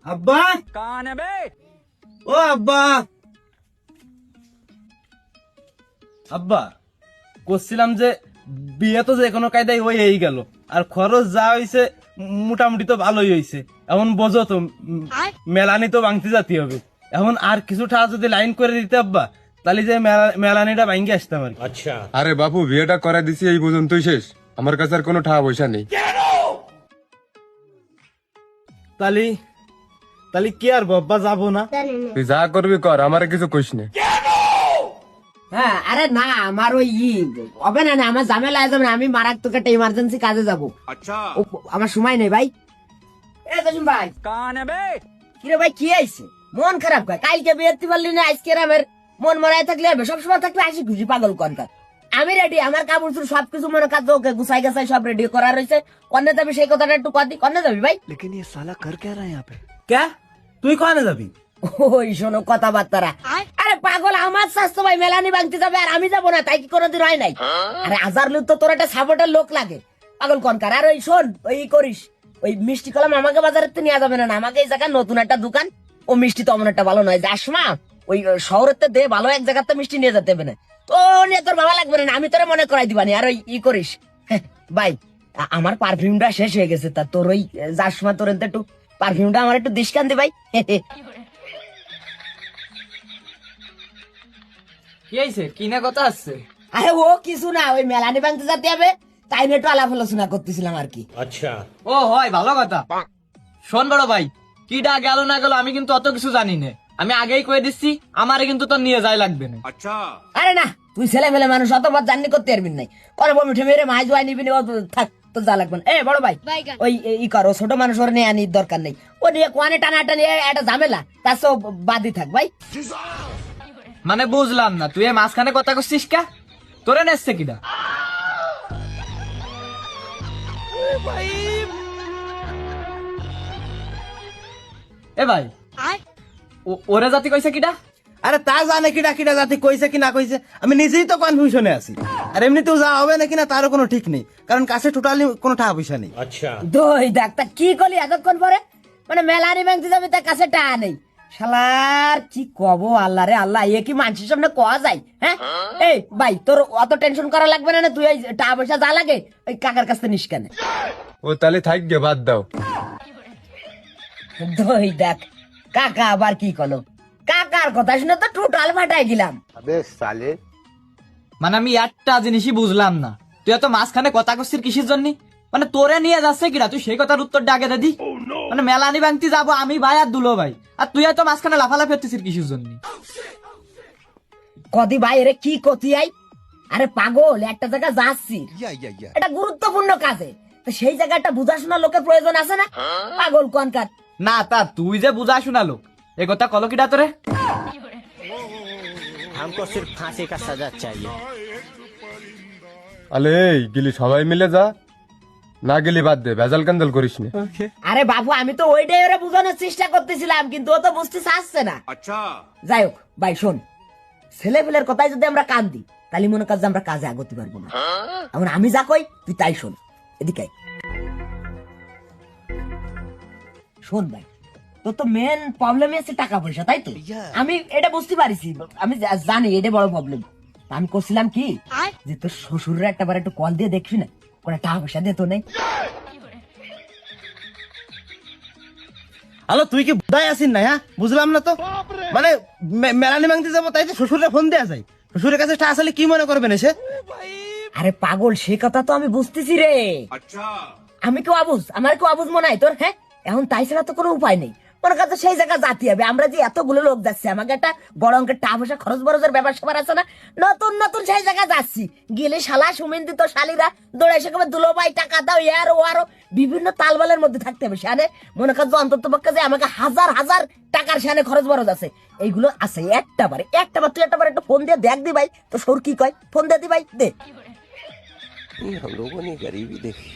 আব্বা कौन है बे? ও আব্বা আব্বা করছিলাম যে বিয়ে তো যে কোনো কায়দায় হয়েই গেল, আর খরচ যা হয়েছে মোটামুটি তো ভালোই হয়েছে। এখন বোঝো তো মেলানি তো ভাঙতে যেতে হবে। এখন আর কিছু টাকা যদি লাইন করে দিতে আব্বা, তাহলে যে মেলানিটা ভাঙে আসতাম আর কি। আরে বাপু, বিয়েটা করে দিছি এই পর্যন্তই শেষ। আমার কাছে আর কোনো টাকা পয়সা নেই। তাহলে তাহলে কি আর বাব্বা যাবো না? তুই যা করবি কর, আমার কিছু কইস না। হ্যাঁ, আরে না, আমার ওই হবে না, আমার ঝামেলা আছে, আমি মারাত্মক একটা ইমার্জেন্সি কাজে যাবো। আমার সময় নেই ভাই। এ জসিম ভাই, कौन है बे? কিরে ভাই, কি আইছে? মন খারাপ কয়, কালকে বিয়েতে পারলি না, আজকে আমার মন মরাই থাকলে হবে, সবসময় থাকলে হাসি খুশি পাগল কনকার। আমি রেডি, আমার কাপড় চুপড় সবকিছু মনে কাজ ওকে গুছাই গাছাই সব রেডি করা রয়েছে। কন্যা যাবি সেই কথাটা একটু কদি, কন্যা যাবি ভাই? কে তুই কনে যাবি? ওই শোনো কথাবার্তারা। আরে পাগল, আমার স্বাস্থ্য ভাই মেলানি ভাঙতে যাবে আর আমি যাবো না, তাই কি কোনোদিন হয় নাই? আরে হাজার লোক তো তোর একটা সাপোর্টের লোক লাগে, পাগল কনকার। আর ওই শোন, ওই করিস, ওই মিষ্টি কলাম আমাকে বাজারে নিয়ে যাবে না, আমাকে এই জায়গায় নতুন একটা দোকান, ও মিষ্টি তো অমন একটা ভালো নয়, যাস মা ওই শহরের দে ভালো এক জায়গাতে মিষ্টি নিয়ে যেতে হবে না, তো নিয়ে তোর ভালো লাগবে না, আমি তোরে মনে করাই দিবানি। আর ওই করিস ভাই, আমার পারফিউমটা শেষ হয়ে গেছে, তা তোর ওই যাস মা তোর একটু পারফিউমটা আমার একটু দিস দি ভাই। কি হয়েছে? কিনা কথা আসছে? আরে ও কিছু না, ওই মেলানি ভাঙতে যেতে হবে, তাই নিয়ে একটু আলাপ আলোচনা করতেছিলাম আর কি। ও হয়, ভালো কথা। শোন বড় ভাই, কিডা গেল না গেল আমি কিন্তু অত কিছু জানি না, আমি আগেই কয়ে দিচ্ছি, আমারে কিন্তু তোর নিয়ে যাই লাগবে না। আরে না, তুই ছেলে মেলে মানুষ, অতবার জার্নি করতে পারবি নাই, কোনো বমি ঠে মেরে মাই জোয়াই নিবি না, ও থাক, তো যা লাগবে না। এ বড় ভাই, ওই ই করো, ছোট মানুষ ওর নিয়ে আনি দরকার নেই, ও নিয়ে কোয়ানে টানা টানি একটা ঝামেলা, তার সব বাদই থাক ভাই। মানে বুঝলাম না, তুই এই মাঝখানে কথা করছিস কা? তোরে নেসছে কিডা? এ ভাই, ওরে জাতি কইছে কিডা? আরে তা জানে কিডা কিডা জাতি কইছে কি না কইছে, আমি নিজেই তো কনফিউশনে আছি। আর এমনিতেও যা হবে নাকি না তারও কোনো ঠিক নেই, কারণ কাছে টোটালি কোনো টাকা পয়সা নেই। দই ডাক্তার কি করলি এতক্ষণ পরে? মানে মেলানি ভাঙতে যাবে, তার কাছে টাকা নেই, শালার কি কব, আল্লাহ রে আল্লাহ, এ কি মানুষের সামনে কোয়া যায়? হ্যাঁ, এই ভাই, তোর অত টেনশন করা লাগবে না, তুই ওই টাকা পয়সা যা লাগে ওই কাকার কাছে নিস কেন? ও তাহলে থাক গে, বাদ দাও। দই দেখ, কাকা আবার কি করলো? কাকার কথা শুনে তো টোটাল ফাটাই গেলাম। মানে আমি একটা জিনিসই বুঝলাম না, তুই এত মাঝখানে কথা করছিস কিসের জন্য? মানে তোরে নিয়ে যাচ্ছে কিনা, তুই সেই কথার উত্তর ডাকে দাদি। মানে মেলানি ভাঙতে যাবো আমি ভাই আর দুলো ভাই, আর তুই এত মাঝখানে লাফালাফি হচ্ছিস কিসের জন্য? কদি ভাই, এরে কি কতি আই? আরে পাগল, একটা জায়গা যাচ্ছি, এটা গুরুত্বপূর্ণ কাজে, তো সেই জায়গাটা বুঝাশোনা লোকের প্রয়োজন আছে না? পাগল কনকার। না, তা তুই যে বুঝা শোনা লোক, এ কথা কলো কিডা তোরে? हमको सिर्फ फांसी का सजा चाहिए। আলে এই গেলি সবাই মিলে যা, না গেলি বাদ দে, ভেজাল কান্দাল করিস না। আরে বাবু, আমি তো ওইটাই ওরা বোঝানোর চেষ্টা করতেছিলাম, কিন্তু ও তো বুঝতে চাচ্ছে না। যাই হোক ভাই, শোন, ছেলে পেলের কথায় যদি আমরা কান দিই, তাহলে মনে কাজ আমরা কাজে আগতে পারবো না। এখন আমি যা কই তুই তাই শোন, এদিকে আয়। শোন ভাই, তোর তো মেন প্রবলেমই আছে টাকা পয়সা, তাই তো? আমি এটা বুঝতে পারিছি, আমি জানি এটা বড় প্রবলেম। আমি করছিলাম কি, যে তোর শ্বশুরের একটাবার একটু কল দিয়ে দেখবি না, কোনো টাকা পয়সা দিয়ে তো নেই। হ্যালো, তুই কি বুঝাই আসিস না? হ্যাঁ, বুঝলাম না তো। মানে মেলানি ভাঙতে যাবো, তাই তো শ্বশুরে ফোন দেওয়া যায়? শ্বশুরের কাছে টাকা আসলে কি মনে করবেন এসে? আরে পাগল, সে কথা তো আমি বুঝতেছি রে। আমি কেউ আবুজ, আমার কেউ আবুজ মনে হয় তোর? হ্যাঁ, এখন তাই ছাড়া তো কোনো উপায় নেই, ওর কাছে সেই জায়গা জাতি হবে। আমরা যে এতগুলো লোক যাচ্ছি, আমাকে একটা বড় অঙ্কের টাকা পয়সা খরচ বরচের ব্যাপার সবার আছে না, নতুন নতুন সেই জায়গা যাচ্ছি, গেলে শালা সুমিন্দি তো শালিরা দৌড়ে এসে কবে দুলো ভাই টাকা দাও, ইয়ার ও আরো বিভিন্ন তালবালের মধ্যে থাকতে হবে। সেখানে মনে কাজ অন্তত পক্ষে যে আমাকে হাজার হাজার টাকার সেখানে খরচ বরচ আছে, এইগুলো আছে। একটাবার তুই একটাবার একটু ফোন দিয়ে দেখ দি ভাই, তো সর কি কয়, ফোন দিয়ে দি ভাই, দে। हम लोगों ने गरीबी देखी।